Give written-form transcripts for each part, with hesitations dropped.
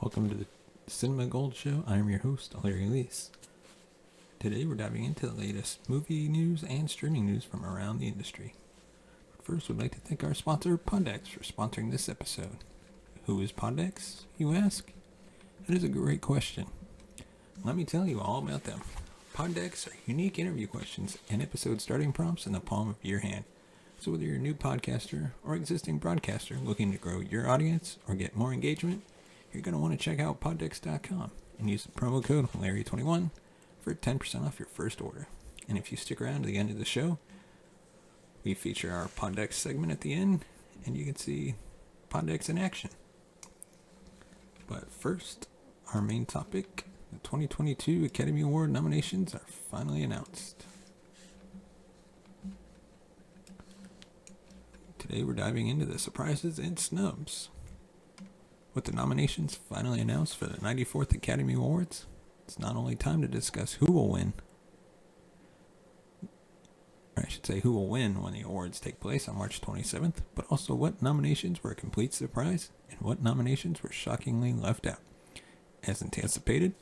Welcome to the Cinema Gold Show. I am your host, Larry Leese. Today we're diving into the latest movie news and streaming news from around the industry. But first, we'd like to thank our sponsor, Poddex, for sponsoring this episode. Who is Poddex, you ask? That is a great question. Let me tell you all about them. Poddex are unique interview questions and episode starting prompts in the palm of your hand. So whether you're a new podcaster or existing broadcaster looking to grow your audience or get more engagement, you're going to want to check out poddex.com and use the promo code Larry21 for 10% off your first order. And if you stick around to the end of the show, we feature our Poddex segment at the end, and you can see Poddex in action. But first, our main topic, the 2022 Academy Award nominations are finally announced. Today we're diving into the surprises and snubs. With the nominations finally announced for the 94th Academy Awards, it's not only time to discuss who will win, or I should say who will win when the awards take place on March 27th, but also what nominations were a complete surprise and what nominations were shockingly left out. As anticipated,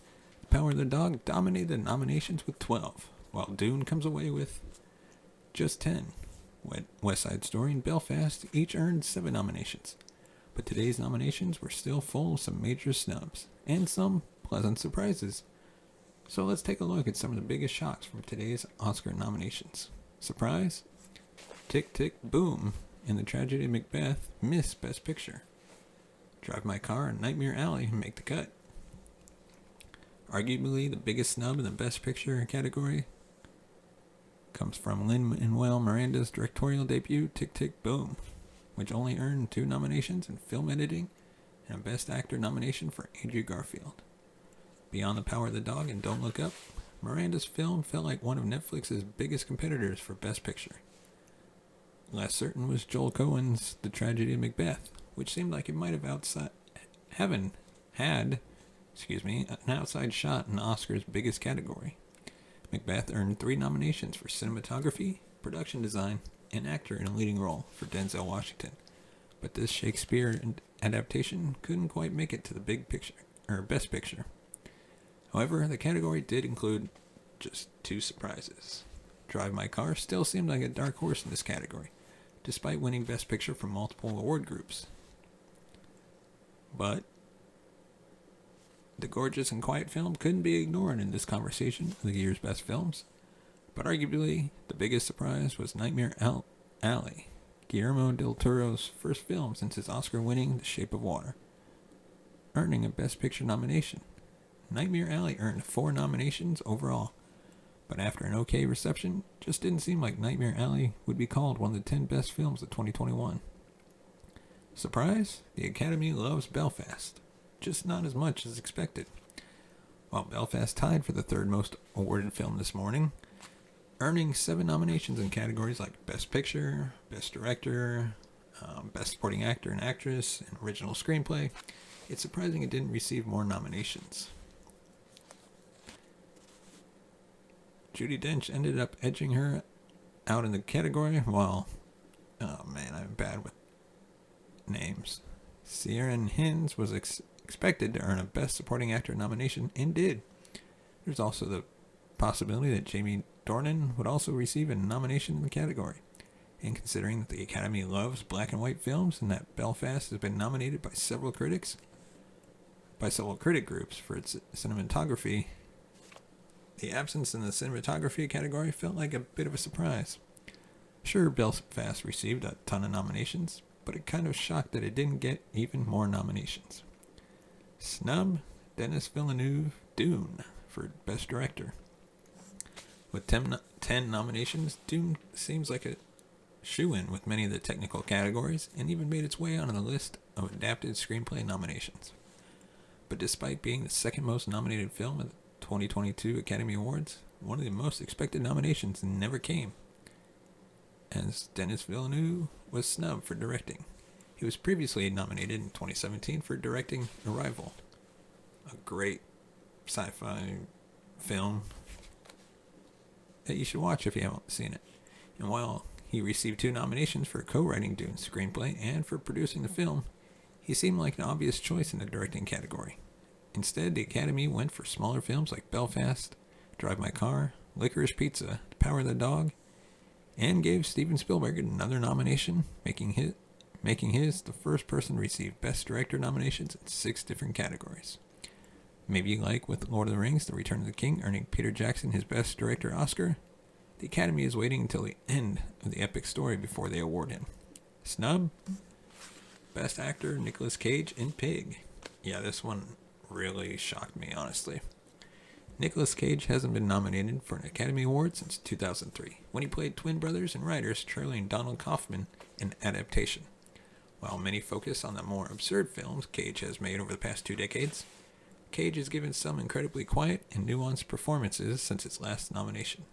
The Power of the Dog dominated the nominations with 12, while Dune comes away with just 10. West Side Story and Belfast each earned 7 nominations. But today's nominations were still full of some major snubs and some pleasant surprises. So let's take a look at some of the biggest shocks from today's Oscar nominations. Surprise? Tick, Tick, Boom and The Tragedy of Macbeth miss Best Picture. Drive My Car and Nightmare Alley make the cut. Arguably the biggest snub in the Best Picture category comes from Lin-Manuel Miranda's directorial debut, Tick, Tick, Boom, which only earned 2 nominations in film editing and a Best Actor nomination for Andrew Garfield. Beyond The Power of the Dog and Don't Look Up, Miranda's film felt like one of Netflix's biggest competitors for Best Picture. Less certain was Joel Coen's The Tragedy of Macbeth, which seemed like it might have had an outside shot in Oscar's biggest category. Macbeth earned 3 nominations for cinematography, production design, and actor in a leading role for Denzel Washington, but this Shakespeare adaptation couldn't quite make it to the Best Picture. However, the category did include just 2 surprises. Drive My Car still seemed like a dark horse in this category, despite winning Best Picture from multiple award groups. But the gorgeous and quiet film couldn't be ignored in this conversation of the year's best films. But arguably, the biggest surprise was Nightmare Alley, Guillermo del Toro's first film since his Oscar-winning The Shape of Water, earning a Best Picture nomination. Nightmare Alley earned 4 nominations overall, but after an okay reception, just didn't seem like Nightmare Alley would be called one of the 10 best films of 2021. Surprise? The Academy loves Belfast, just not as much as expected. While Belfast tied for the 3rd most awarded film this morning, earning 7 nominations in categories like Best Picture, Best Director, Best Supporting Actor and Actress, and Original Screenplay, it's surprising it didn't receive more nominations. Judi Dench ended up edging her out in the category, while, oh man, I'm bad with names. Ciarán Hinds was expected to earn a Best Supporting Actor nomination and did. There's also the possibility that Jamie Dornan would also receive a nomination in the category. And considering that the Academy loves black and white films and that Belfast has been nominated by several critic groups for its cinematography, the absence in the cinematography category felt like a bit of a surprise. Sure, Belfast received a ton of nominations, but it kind of shocked that it didn't get even more nominations. Snub, Denis Villeneuve, Dune for Best Director. With 10 nominations, Dune seems like a shoo-in with many of the technical categories and even made its way onto the list of adapted screenplay nominations. But despite being the 2nd most nominated film at the 2022 Academy Awards, one of the most expected nominations never came, as Denis Villeneuve was snubbed for directing. He was previously nominated in 2017 for directing Arrival, a great sci-fi film that you should watch if you haven't seen it. And while he received 2 nominations for co-writing Dune's screenplay and for producing the film, he seemed like an obvious choice in the directing category. Instead, the Academy went for smaller films like Belfast, Drive My Car, Licorice Pizza, The Power of the Dog, and gave Steven Spielberg another nomination, making his the first person to receive Best Director nominations in 6 different categories. Maybe like with Lord of the Rings, The Return of the King earning Peter Jackson his Best Director Oscar, the Academy is waiting until the end of the epic story before they award him. Snub? Best Actor Nicolas Cage in Pig. Yeah, this one really shocked me, honestly. Nicolas Cage hasn't been nominated for an Academy Award since 2003, when he played twin brothers and writers Charlie and Donald Kaufman in Adaptation. While many focus on the more absurd films Cage has made over the past 2 decades, Cage has given some incredibly quiet and nuanced performances since its last nomination.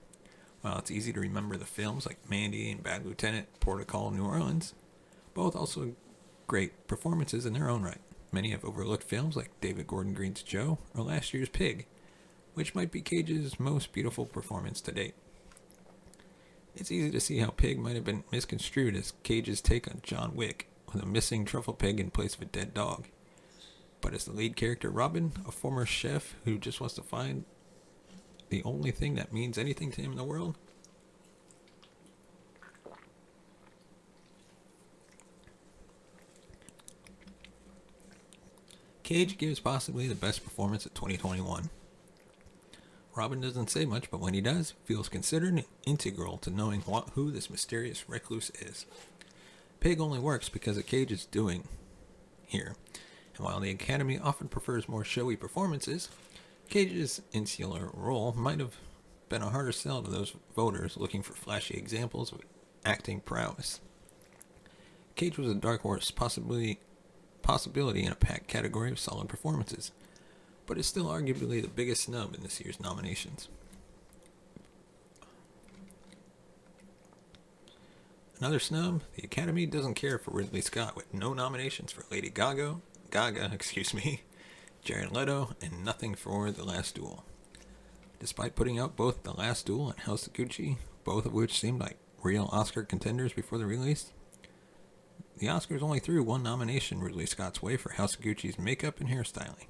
While it's easy to remember the films like Mandy and Bad Lieutenant, Port of Call, New Orleans, both also great performances in their own right. Many have overlooked films like David Gordon Green's Joe or last year's Pig, which might be Cage's most beautiful performance to date. It's easy to see how Pig might have been misconstrued as Cage's take on John Wick, with a missing truffle pig in place of a dead dog. But as the lead character Robin, a former chef who just wants to find the only thing that means anything to him in the world, Cage gives possibly the best performance of 2021. Robin doesn't say much, but when he does, feels considered and integral to knowing who this mysterious recluse is. Pig only works because of Cage's doing here, and while the Academy often prefers more showy performances, Cage's insular role might have been a harder sell to those voters looking for flashy examples of acting prowess. Cage was a dark horse possibility in a packed category of solid performances, but is still arguably the biggest snub in this year's nominations. Another snub, the Academy doesn't care for Ridley Scott with no nominations for Lady Gaga, Jared Leto, and nothing for The Last Duel. Despite putting out both The Last Duel and House of Gucci, both of which seemed like real Oscar contenders before the release, the Oscars only threw one nomination Ridley Scott's way for House of Gucci's makeup and hairstyling.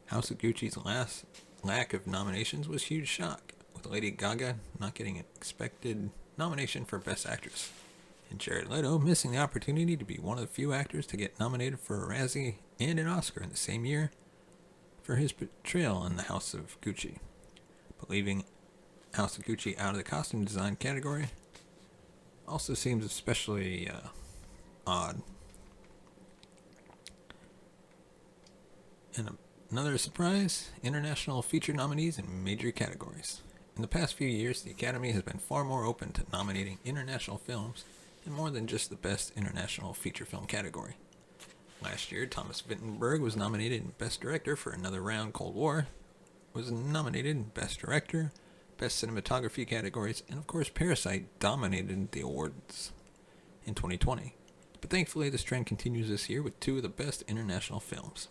House of Gucci's last lack of nominations was a huge shock, with Lady Gaga not getting an expected nomination for Best Actress, and Jared Leto missing the opportunity to be one of the few actors to get nominated for a Razzie and an Oscar in the same year for his portrayal in the House of Gucci. But leaving House of Gucci out of the costume design category also seems especially odd. And another surprise, international feature nominees in major categories. In the past few years, the Academy has been far more open to nominating international films in more than just the Best International Feature Film category. Last year, Thomas Vinterberg was nominated in Best Director for Another Round Cold War, was nominated in Best Director, Best Cinematography categories, and of course Parasite dominated the awards in 2020. But thankfully, this trend continues this year with 2 of the best international films.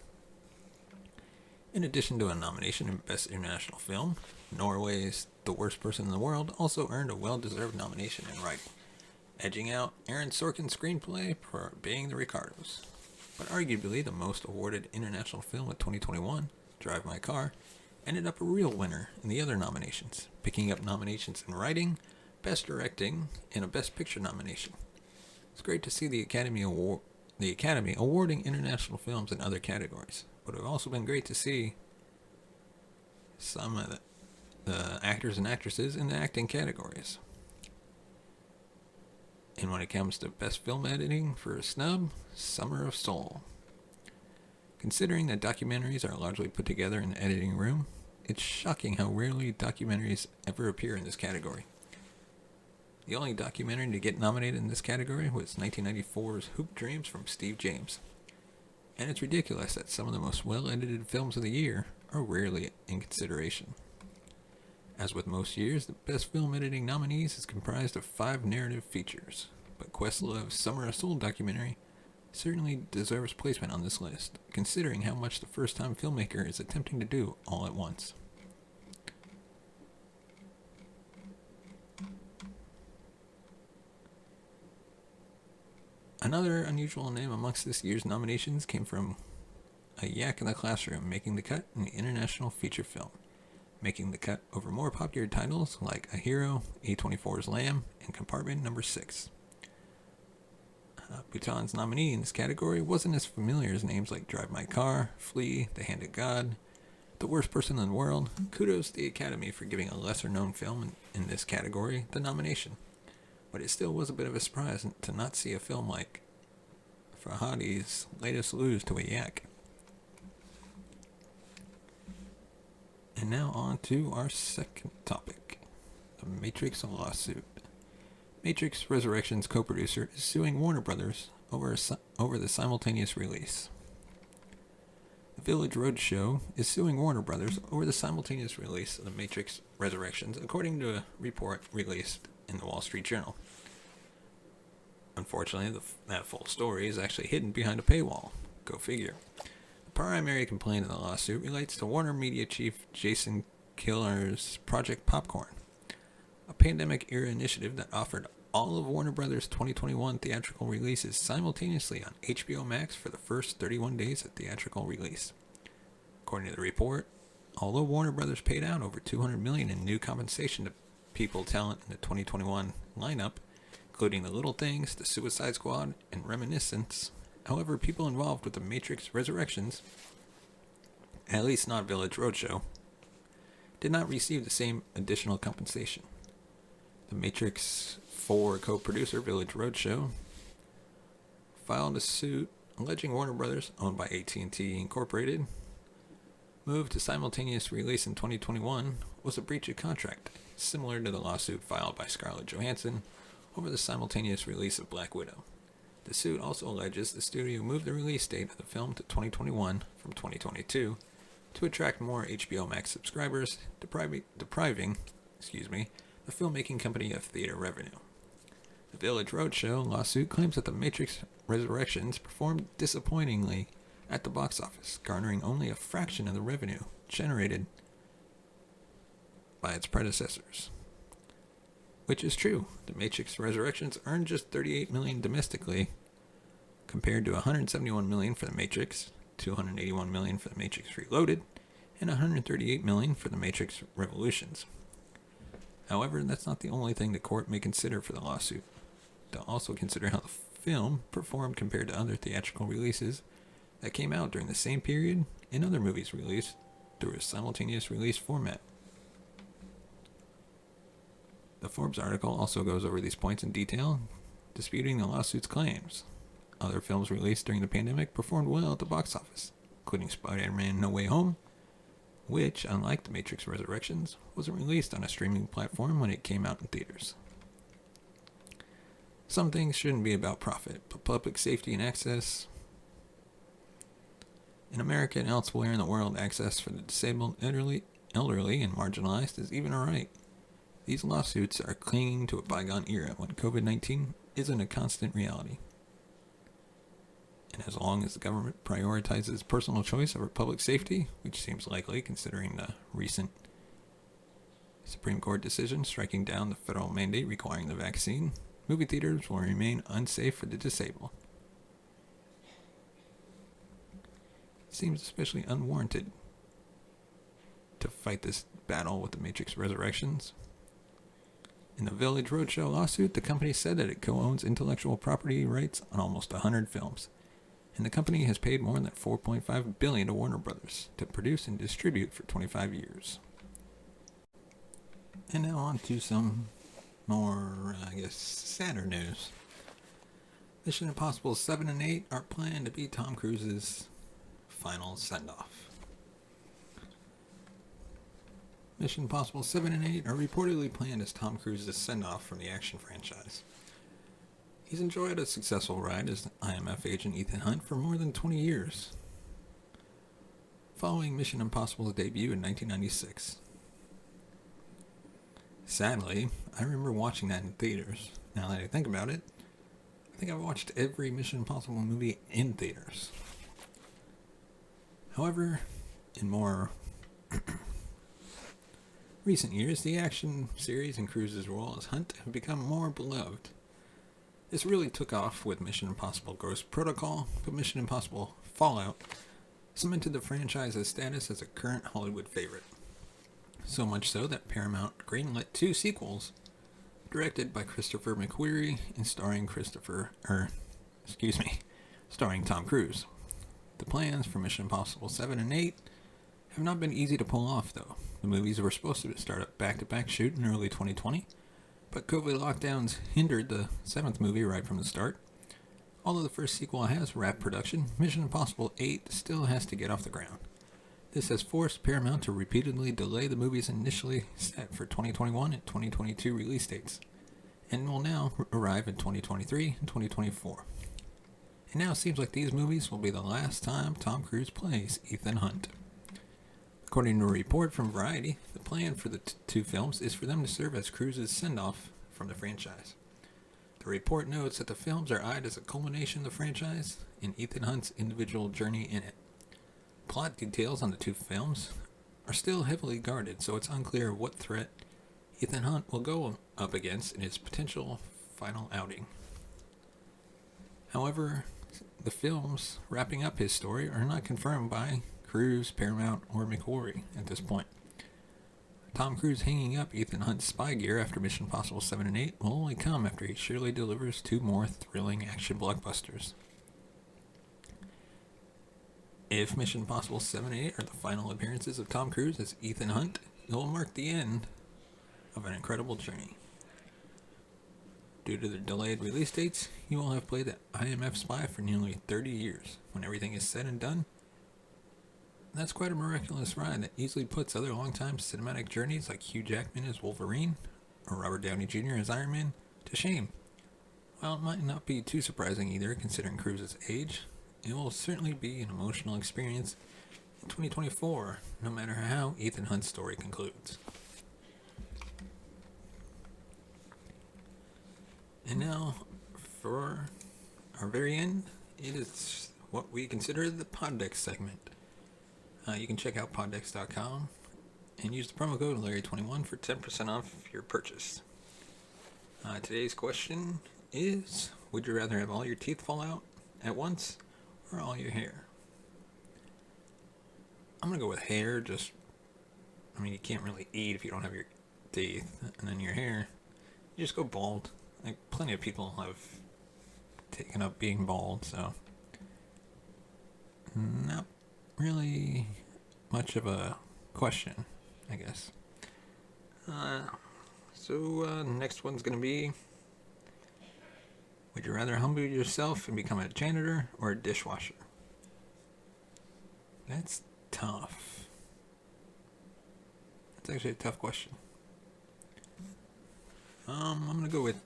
In addition to a nomination in Best International Film, Norway's The Worst Person in the World also earned a well-deserved nomination in writing, edging out Aaron Sorkin's screenplay for Being the Ricardos. But arguably the most awarded international film of 2021, Drive My Car, ended up a real winner in the other nominations, picking up nominations in writing, Best Directing, and a Best Picture nomination. It's great to see the Academy awarding international films in other categories, but it's also been great to see some of the actors and actresses in the acting categories. And when it comes to Best Film Editing for a snub, Summer of Soul. Considering that documentaries are largely put together in the editing room, it's shocking how rarely documentaries ever appear in this category. The only documentary to get nominated in this category was 1994's Hoop Dreams from Steve James. And it's ridiculous that some of the most well-edited films of the year are rarely in consideration. As with most years, the Best Film Editing nominees is comprised of 5 narrative features, but Questlove's Summer of Soul documentary certainly deserves placement on this list, considering how much the first-time filmmaker is attempting to do all at once. Another unusual name amongst this year's nominations came from A Yak in the Classroom making the cut in the international feature film, making the cut over more popular titles like A Hero, A24's Lamb, and Compartment Number 6. Bhutan's nominee in this category wasn't as familiar as names like Drive My Car, Flee, The Hand of God, The Worst Person in the World. Kudos to the Academy for giving a lesser-known film in this category the nomination. But it still was a bit of a surprise to not see a film like Farhadi's latest Lose to a Yak. And now on to our second topic, the Matrix lawsuit. Matrix Resurrections co-producer is suing Warner Brothers over the simultaneous release. The Village Roadshow is suing Warner Brothers over the simultaneous release of The Matrix Resurrections, according to a report released in the Wall Street Journal. Unfortunately, that full story is actually hidden behind a paywall. Go figure. The primary complaint of the lawsuit relates to Warner Media chief Jason Killer's Project Popcorn, a pandemic-era initiative that offered all of Warner Brothers' 2021 theatrical releases simultaneously on HBO Max for the first 31 days of theatrical release. According to the report, although Warner Brothers paid out over $200 million in new compensation to people talent in the 2021 lineup, including The Little Things, The Suicide Squad, and Reminiscence, however, people involved with The Matrix Resurrections, at least not Village Roadshow, did not receive the same additional compensation. The Matrix 4 co-producer Village Roadshow filed a suit alleging Warner Brothers, owned by AT&T Incorporated, move to simultaneous release in 2021 was a breach of contract, similar to the lawsuit filed by Scarlett Johansson over the simultaneous release of Black Widow. The suit also alleges the studio moved the release date of the film to 2021 from 2022 to attract more HBO Max subscribers, depriving the filmmaking company of theater revenue. The Village Roadshow lawsuit claims that The Matrix Resurrections performed disappointingly at the box office, garnering only a fraction of the revenue generated by its predecessors. Which is true. The Matrix Resurrections earned just $38 million domestically, compared to $171 million for The Matrix, $281 million for The Matrix Reloaded, and $138 million for The Matrix Revolutions. However, that's not the only thing the court may consider for the lawsuit. They'll also consider how the film performed compared to other theatrical releases that came out during the same period and other movies released through a simultaneous release format. The Forbes article also goes over these points in detail, disputing the lawsuit's claims. Other films released during the pandemic performed well at the box office, including Spider-Man No Way Home, which, unlike The Matrix Resurrections, wasn't released on a streaming platform when it came out in theaters. Some things shouldn't be about profit, but public safety and access. In America and elsewhere in the world, access for the disabled, elderly, and marginalized is even alright. These lawsuits are clinging to a bygone era when COVID-19 isn't a constant reality. And as long as the government prioritizes personal choice over public safety, which seems likely considering the recent Supreme Court decision striking down the federal mandate requiring the vaccine, movie theaters will remain unsafe for the disabled. It seems especially unwarranted to fight this battle with The Matrix Resurrections. In the Village Roadshow lawsuit, the company said that it co-owns intellectual property rights on almost 100 films, and the company has paid more than $4.5 billion to Warner Brothers to produce and distribute for 25 years. And now on to some more, sadder news. Mission Impossible 7 and 8 are planned to be Tom Cruise's final send-off. Mission Impossible 7 and 8 are reportedly planned as Tom Cruise's send-off from the action franchise. He's enjoyed a successful ride as IMF agent Ethan Hunt for more than 20 years, following Mission Impossible's debut in 1996. Sadly, I remember watching that in theaters. Now that I think about it, I think I've watched every Mission Impossible movie in theaters. However, in more recent years, the action series and Cruise's role as Hunt have become more beloved. This really took off with Mission Impossible Ghost Protocol, but Mission Impossible Fallout cemented the franchise's status as a current Hollywood favorite. So much so that Paramount greenlit 2 sequels, directed by Christopher McQuarrie and starring Tom Cruise. The plans for Mission Impossible 7 and 8 have not been easy to pull off, though. The movies were supposed to start a back-to-back shoot in early 2020, but COVID lockdowns hindered the 7th movie right from the start. Although the first sequel has wrapped production, Mission Impossible 8 still has to get off the ground. This has forced Paramount to repeatedly delay the movies initially set for 2021 and 2022 release dates, and will now arrive in 2023 and 2024. It now seems like these movies will be the last time Tom Cruise plays Ethan Hunt. According to a report from Variety, the plan for the 2 films is for them to serve as Cruise's send-off from the franchise. The report notes that the films are eyed as a culmination of the franchise and Ethan Hunt's individual journey in it. Plot details on the 2 films are still heavily guarded, so it's unclear what threat Ethan Hunt will go up against in his potential final outing. However, the films wrapping up his story are not confirmed by Cruise, Paramount, or McQuarrie at this point. Tom Cruise hanging up Ethan Hunt's spy gear after Mission Impossible 7 and 8 will only come after he surely delivers 2 more thrilling action blockbusters. If Mission Impossible 7 and 8 are the final appearances of Tom Cruise as Ethan Hunt, it will mark the end of an incredible journey. Due to the delayed release dates, he will have played the IMF spy for nearly 30 years. When everything is said and done, that's quite a miraculous ride that easily puts other long-time cinematic journeys like Hugh Jackman as Wolverine or Robert Downey Jr. as Iron Man to shame. While it might not be too surprising either, considering Cruise's age, it will certainly be an emotional experience in 2024, no matter how Ethan Hunt's story concludes. And now, for our very end, it is what we consider the Poddex segment. You can check out poddex.com and use the promo code Larry21 for 10% off your purchase. Today's question is, would you rather have all your teeth fall out at once or all your hair? I'm going to go with hair. You can't really eat if you don't have your teeth. And then your hair, you just go bald. Like, plenty of people have taken up being bald, so not really much of a question, I guess. Next one's going to be, would you rather humble yourself and become a janitor or a dishwasher? That's tough. That's actually a tough question. I'm going to go with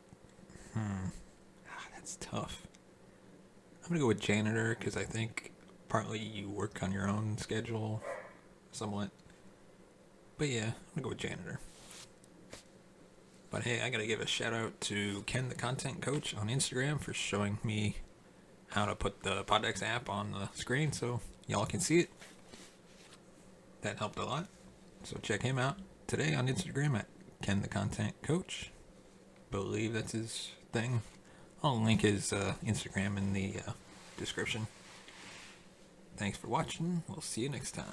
that's tough. I'm going to go with janitor because I think partly you work on your own schedule somewhat. But yeah, I'm going to go with janitor. But hey, I got to give a shout out to Ken the Content Coach on Instagram for showing me how to put the Poddex app on the screen so y'all can see it. That helped a lot. So check him out today on Instagram at Ken the Content Coach. Believe that's his thing. I'll link his Instagram in the description. Thanks for watching. We'll see you next time.